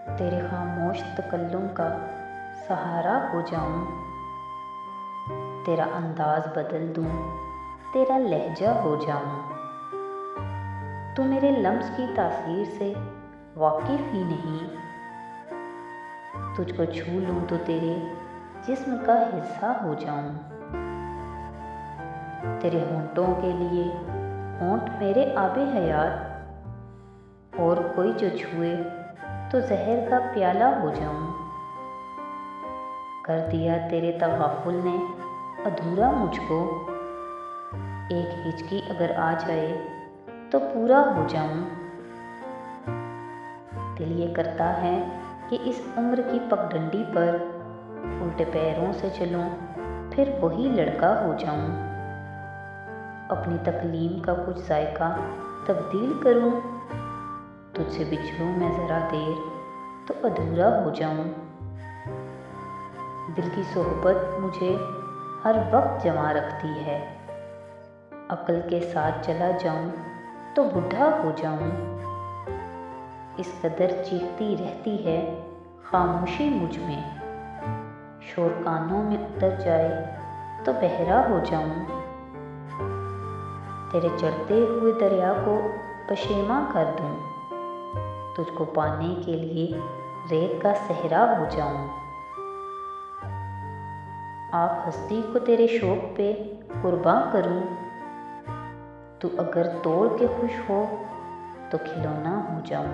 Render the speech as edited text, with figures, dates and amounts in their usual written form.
तेरे खामोश तकल्लुम का सहारा हो जाऊं, तेरा अंदाज बदल दूं, तेरा लहजा हो जाऊं। तू मेरे लम्स की तासीर से वाकिफ ही नहीं, तुझको छू लूं तो तेरे जिस्म का हिस्सा हो जाऊं। तेरे होंठों के लिए होंठ मेरे आबे हयात, और कोई जो छुए तो जहर का प्याला हो जाऊं। कर दिया तेरे तगाफुल ने अधूरा मुझको, एक हिचकी अगर आ जाए तो पूरा हो जाऊं। दिल ये करता है कि इस उम्र की पगडंडी पर उल्टे पैरों से चलूं, फिर वही लड़का हो जाऊं। अपनी तकलीम का कुछ जायका तब्दील करूं, तुझसे बिछड़ूं मैं ज़रा देर तो अधूरा हो जाऊं। दिल की सोहबत मुझे हर वक्त जमा रखती है, अक्ल के साथ चला जाऊं तो बुढ़ा हो जाऊं। इस कदर चीखती रहती है खामोशी मुझ में, शोर कानों में उतर जाए तो बहरा हो जाऊं। तेरे चढ़ते हुए दरिया को पशेमा कर दूं, तुझको पाने के लिए रेत का सहरा हो जाऊं। आप हस्ती को तेरे शौक पे कुर्बान करूं, तू अगर तोड़ के खुश हो तो खिलौना हो जाऊं।